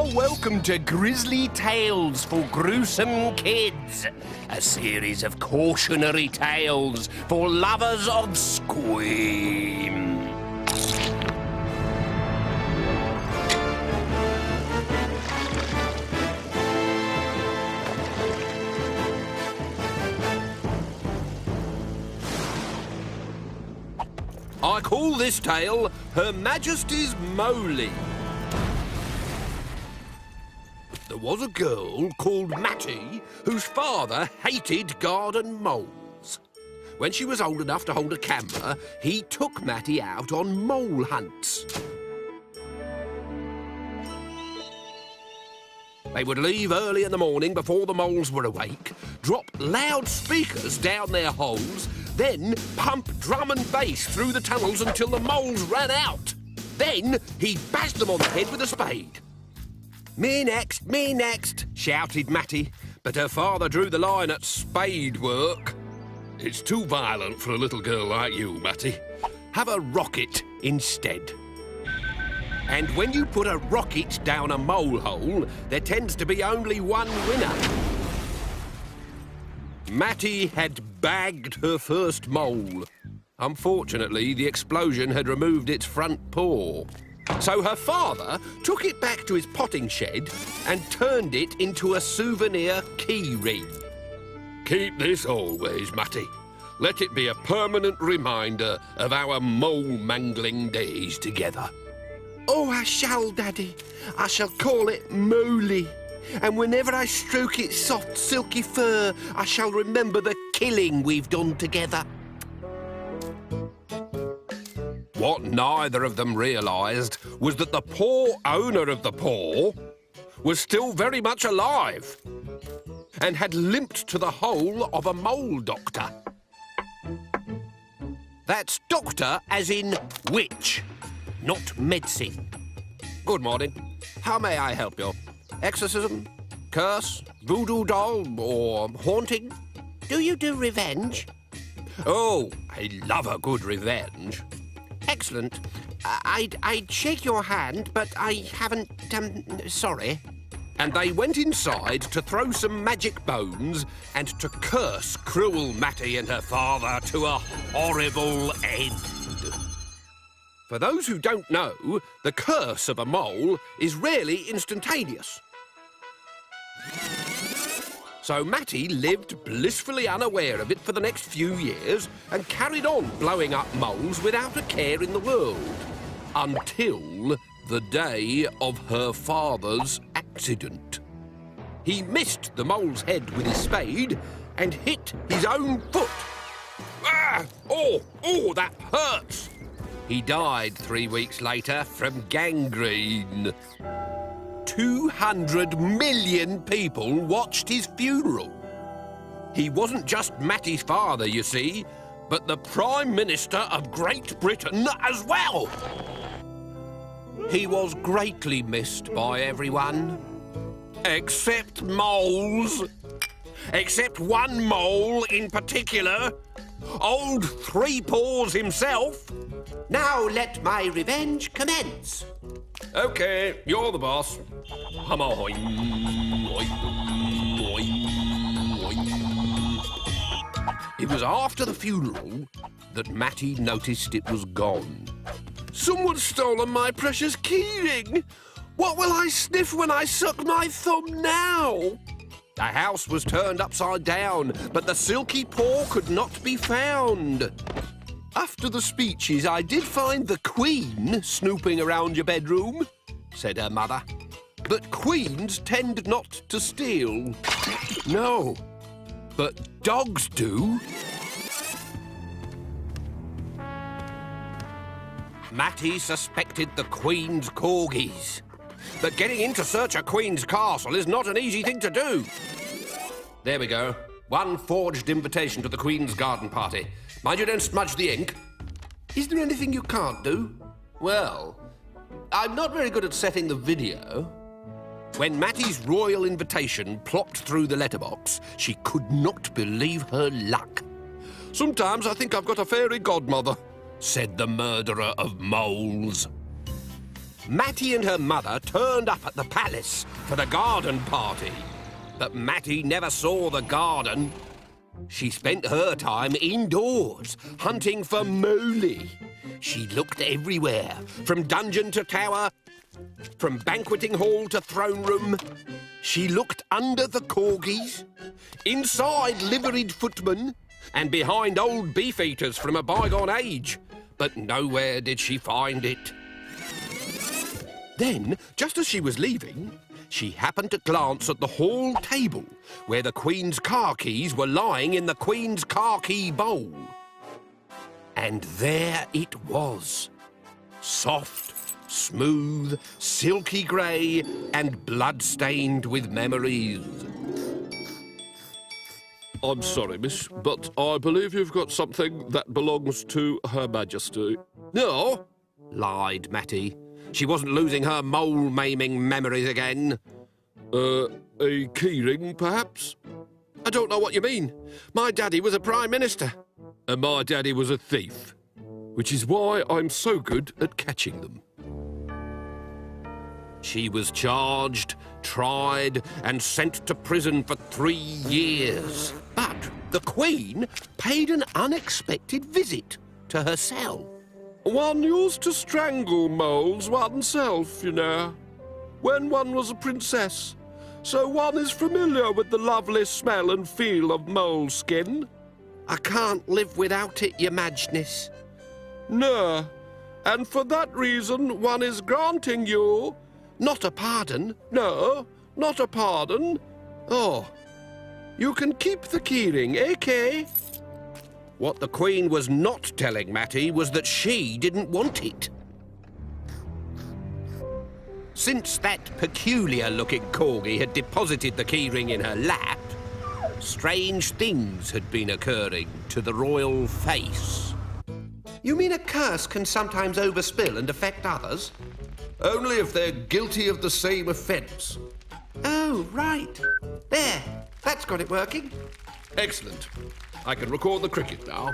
are welcome to Grizzly Tales for Gruesome Kids, a series of cautionary tales for lovers of scream. I call this tale Her Majesty's Moley. There was a girl called Matty whose father hated garden moles. When she was old enough to hold a camera, he took Matty out on mole hunts. They would leave early in the morning before the moles were awake, drop loudspeakers down their holes, then pump drum and bass through the tunnels until the moles ran out. Then he'd bash them on the head with a spade. Me next, shouted Matty, but her father drew the line at spade work. It's too violent for a little girl like you, Matty. Have a rocket instead. And when you put a rocket down a mole hole, there tends to be only one winner. Matty had bagged her first mole. Unfortunately, the explosion had removed its front paw. So her father took it back to his potting shed and turned it into a souvenir key ring. Keep this always, Matty. Let it be a permanent reminder of our mole-mangling days together. Oh, I shall, Daddy. I shall call it Moley. And whenever I stroke its soft, silky fur, I shall remember the killing we've done together. What neither of them realised was that the poor owner of the paw was still very much alive and had limped to the hole of a mole doctor. That's doctor as in witch, not medicine. Good morning. How may I help you? Exorcism? Curse? Voodoo doll? Or haunting? Do you do revenge? Oh, I love a good revenge. Excellent. I'd shake your hand, but I haven't, sorry. And they went inside to throw some magic bones and to curse cruel Matty and her father to a horrible end. For those who don't know, the curse of a mole is rarely instantaneous. So Matty lived blissfully unaware of it for the next few years and carried on blowing up moles without a care in the world. Until the day of her father's accident. He missed the mole's head with his spade and hit his own foot. Ah! Oh, that hurts! He died 3 weeks later from gangrene. 200 million people watched his funeral. He wasn't just Matty's father, you see, but the Prime Minister of Great Britain as well. He was greatly missed by everyone. Except moles. Except one mole in particular. Old Three Paws himself. Now let my revenge commence. OK, you're the boss. Hum ahoy. It was after the funeral that Matty noticed it was gone. Someone's stolen my precious keyring. What will I sniff when I suck my thumb now? The house was turned upside down, but the silky paw could not be found. After the speeches, I did find the Queen snooping around your bedroom, said her mother. But queens tend not to steal. No, but dogs do. Matty suspected the Queen's corgis. But getting in to search a Queen's castle is not an easy thing to do. There we go. One forged invitation to the Queen's garden party. Mind you don't smudge the ink. Is there anything you can't do? Well, I'm not very good at setting the video. When Matty's royal invitation plopped through the letterbox, she could not believe her luck. Sometimes I think I've got a fairy godmother, said the murderer of moles. Matty and her mother turned up at the palace for the garden party. But Matty never saw the garden. She spent her time indoors, hunting for Moley. She looked everywhere, from dungeon to tower, from banqueting hall to throne room. She looked under the corgis, inside liveried footmen, and behind old beef-eaters from a bygone age. But nowhere did she find it. Then, just as she was leaving, she happened to glance at the hall table, where the Queen's car keys were lying in the Queen's car key bowl. And there it was. Soft, smooth, silky grey, and blood-stained with memories. I'm sorry, miss, but I believe you've got something that belongs to Her Majesty. No, lied Matty. She wasn't losing her mole-maiming memories again. A keyring, perhaps? I don't know what you mean. My daddy was a Prime Minister. And my daddy was a thief, which is why I'm so good at catching them. She was charged, tried, and sent to prison for 3 years. But the Queen paid an unexpected visit to her cell. One used to strangle moles oneself, you know, when one was a princess. So one is familiar with the lovely smell and feel of mole skin. I can't live without it, Your Majesty. No, and for that reason one is granting you... Not a pardon? No, not a pardon. Oh, You can keep the keyring, okay? What the Queen was not telling Matty was that she didn't want it. Since that peculiar-looking corgi had deposited the keyring in her lap, strange things had been occurring to the royal face. You mean a curse can sometimes overspill and affect others? Only if they're guilty of the same offence. Oh, right. There, that's got it working. Excellent. I can record the cricket now.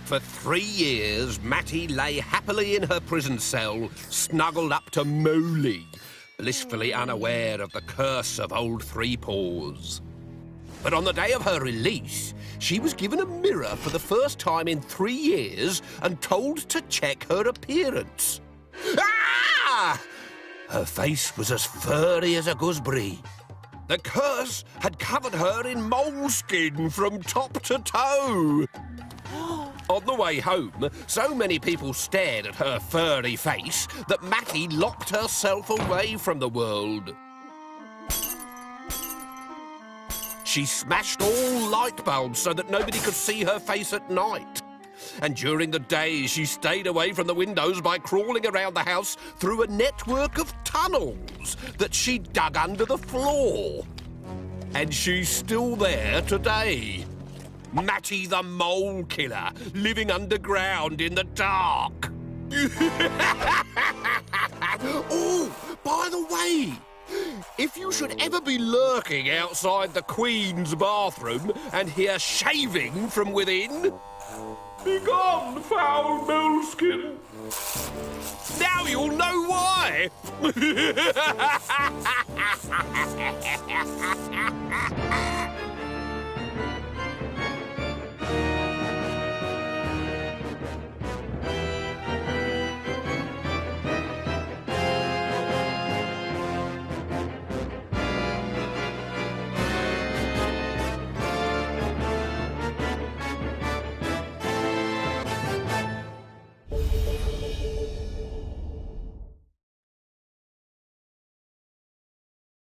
For 3 years, Matty lay happily in her prison cell, snuggled up to Moley, blissfully unaware of the curse of old Three Paws. But on the day of her release, she was given a mirror for the first time in 3 years and told to check her appearance. Ah! Her face was as furry as a gooseberry. The curse had covered her in moleskin from top to toe. On the way home, so many people stared at her furry face that Matty locked herself away from the world. She smashed all light bulbs so that nobody could see her face at night. And during the day, she stayed away from the windows by crawling around the house through a network of tunnels that she dug under the floor. And she's still there today. Matty the Mole Killer, living underground in the dark. Oh, by the way, if you should ever be lurking outside the Queen's bathroom and hear shaving from within... Begone, foul moleskin! Now you'll know why!